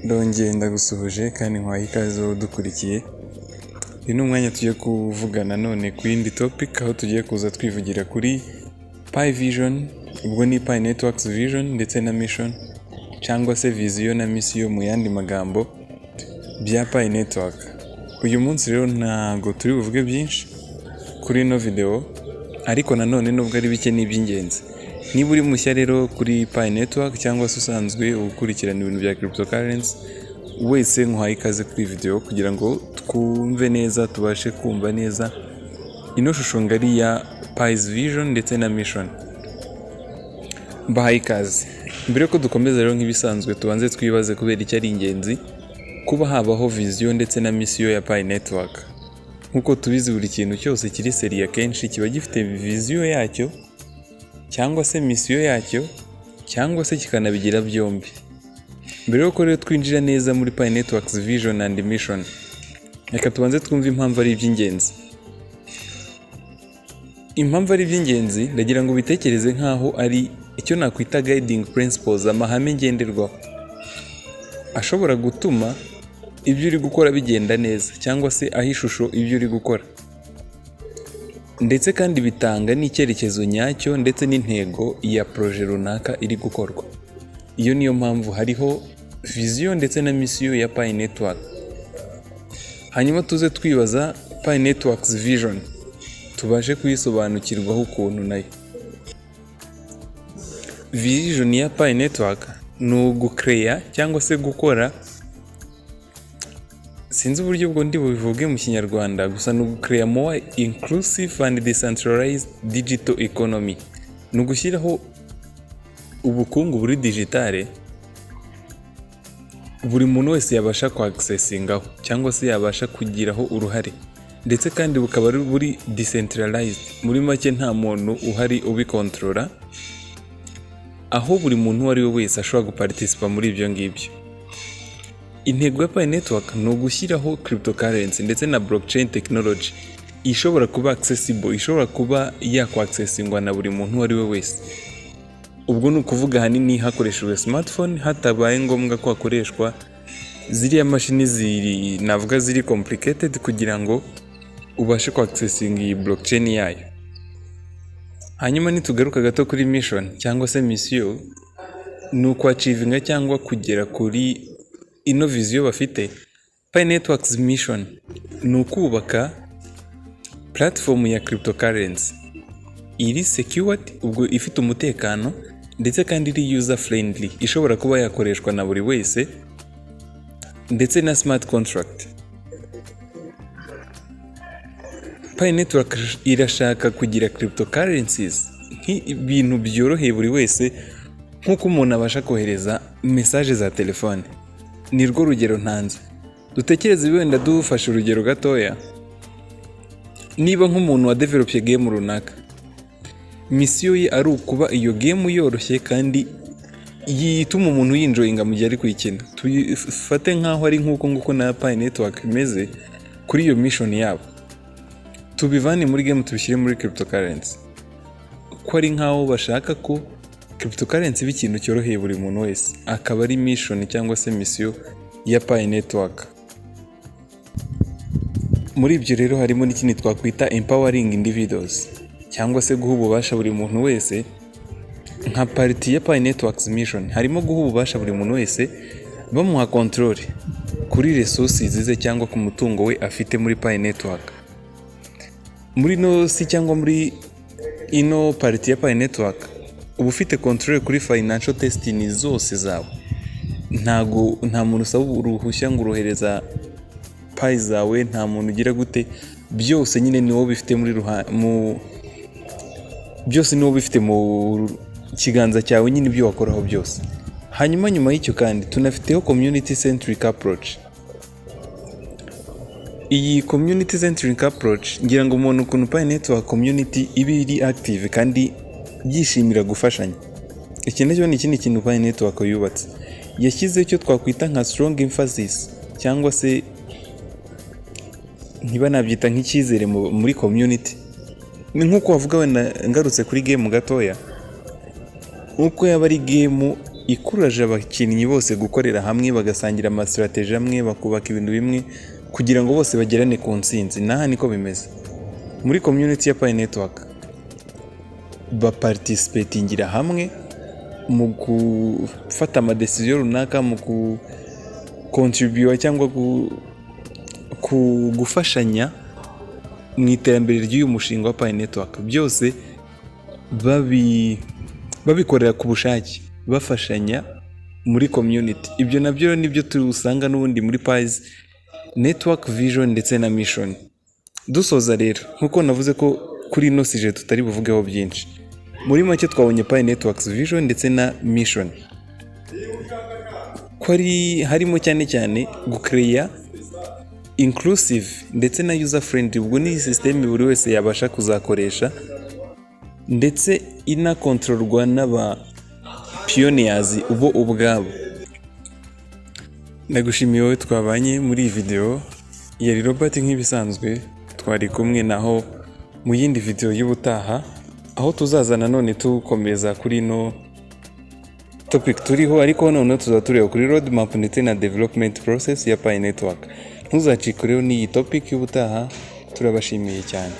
Ndongeye ndagusuhuje kandi nkwaye ikaze dukurikiye. Uyu ni umwanya tugiye kuvugana none ku yindi topic, aho tugiye kuza twivugira kuri Pi Vision, ubwo ni Pi Networks Vision ndetse na Mission, cyangwa se vision na mission mu yandi magambo bya Pi Network. Uyu munsi rero ntago turi buvuge byinshi kuri ino video, ariko nanone nubwo ari bike n'iby'ingenzi. Niba uri mushya rero kuri Pi Network cyangwa se usanzwe ukurikirana ibintu bya cryptocurrency, wese nkwaye ikaze kuri video kugira ngo twumve neza, tubashe kumva neza ino shusho ngari ya Pi's Vision ndetse na Mission. Mbahaye ikaze. Mbere ko dukomeza rero nk'ibisanzwe, tubanze twibaze kubera icyo ari ingenzi kuba habaho vision ndetse na mission ya Pi Network. Nkuko tubizi, buri kintu cyose kiri seri akenshi kiba gifite vision yacyo cyangwa se mission yacyo, cyangwa se kikanabigira byombi. Mbere yuko rero twinjira neza muri Pi Networks Vision and Mission, reka tubanze twumve impamvu ari iby'ingenzi. Impamvu ari iby'ingenzi ndagira ngo bitekereze nkaho ari icyo nakwita guiding principles, amahame ngenderwaho ashobora gutuma ibyo uri gukora bigenda neza, cyangwa se aho ishusho ibyo uri gukora, ndetse kandi bitanga n'icyerekezo nyacyo ndetse n'intego ya proje runaka iri gukorwa. Iyo niyo mpamvu hariho vision ndetse na mission ya Pi Network. Hanyuma tuze twibaza Pi Networks Vision, tubashe kuyisobanukirwaho ukuntu nayo. Vision ya Pi Network ni ugucreate cyangwa se gukora, sinzi uburyo bwo ndi bubivuge mu Kinyarwanda, gusa ni ugucreate more inclusive and decentralized digital economy. Ni ugushyiraho ubukungu buri digitale buri muntu wese yabasha accessingaho cyangwa se yabasha kugiraho uruhare, ndetse kandi bukaba buri decentralized. Muri make nta muntu uhari ubikontorora, aho buri muntu uwo ari we wese ashobora guparticipa muri ibyo ngibyo. Intego ya Pi Network ni ugushyiraho cryptocurrency ndetse na blockchain technology ishobora kuba accessible, ishobora kuba yakwaccessingwa na buri muntu uwo ari we wese. Ubwo ni ukuvuga ahanini hakoreshejwe smartphone, hatabaye ngombwa ko hakoreshwa ziriya mashini navuga ziri complicated kugira ngo ubashe kwaccessinga iyi blockchain yayo. Hanyuma nitugaruka gato kuri mission cyangwa se mission, ni ukwachivinga cyangwa kugera kuri ino vision bafite. Pi Networks Mission ni ukubaka platform ya cryptocurrency iri secured, ubwo ifite umutekano, ndetse kandi iri user friendly, ishobora kuba yakoreshwa na buri wese, ndetse na smart contract. Pi Network irashaka kugira cryptocurrencies nk'ibintu byoroheye buri wese, nk'uko umuntu abasha kohereza message za telefone. Ni rwo rugero ntanze. Dutekereze wenda dufashe urugero gatoya. Niba nk'umuntu wa developye game runaka, mission ye ari ukuba iyo game yoroshye kandi yituma umuntu yinjoyinga mu gihe ari kuyikina. Tufate nkaho ari nk'uko na Pi Network imeze kuri iyo mission yabo. Tubivane muri game tubishyire muri cryptocurrency, ko ari nkaho bashaka ko cryptocurrency iba ikintu cyoroheye buri muntu wese, akaba ari mission cyangwa se mission ya Pi Network. Muri ibyo rero harimo n'ikindi twakwita empowering individuals, cyangwa se guha ububasha buri muntu wese. Nka party ya Pi Networks Mission harimo guha ububasha buri muntu wese, bamuha control kuri resources ze cyangwa ku mutungo we afite muri Pi Network. Muri no si cyangwa muri ino party ya Pi Network uba ufite control kuri financial destiny zose zawe. Nta muntu usaba uruhushya ngo urohereza Pi zawe, nta muntu ugira gute, byose nyine ni wowe bifite byose ni wowe bifite mu kiganza cyawe, nyine ibyo wakoraho byose. Hanyuma nyuma y'icyo kandi tunafiteho community centric approach. Iyi community centric approach ngira ngo umuntu ukuntu Pi Network community iba iri active kandi yishimira gufashanya. Iki nacyo ni ikindi kintu Pi Network yubatse. Yashyizeho icyo twakwita nka strong emphasis, cyangwa se ntiba nabyita nk'icyizere muri community. Ni nk'uko wavuga wenda ngarutse kuri game gatoya, uko yaba ari game ikuraje abakinnyi bose gukorera hamwe, bagasangira amasitrategi amwe, bakubaka ibintu bimwe kugira ngo bose bagerane ku ntsinzi. Naha niko bimeze muri community ya Pi Network, baparticipatingira hamwe mu gufata amadecision runaka, mu gukontribuwa cyangwa gufashanya mu iterambere ry'uyu mushinga wa Pi Network. Byose babikorera ku bushake, bafashanya muri community. Ibyo nabyo nibyo turusanga n'ubundi muri Pi Network Vision ndetse na Mission. Dusoza rero, nkuko navuze ko kuri ino sije tutari buvugeho byinshi, muri make twabonye Pi Networks Vision ndetse na Mission ko harimo cyane cyane gucreate inclusive ndetse na user friendly. Ubwo ni system buri wese yabasha kuzakoresha ndetse inakontororwa n'aba pioneers ubo ubwabo. Ndagushimiye wowe twabanye muri iyi video. Yari Robert nk'ibisanzwe, twari kumwe naho mu yindi video y'ubutaha, aho tuzazana none tukomeza kuri no topic turiho, ariko none tuzatureba kuri roadmap ndetse na development process ya Pi Network. Ntuzacikore n'iyi topic y'ubutaha. Turabashimiye cyane.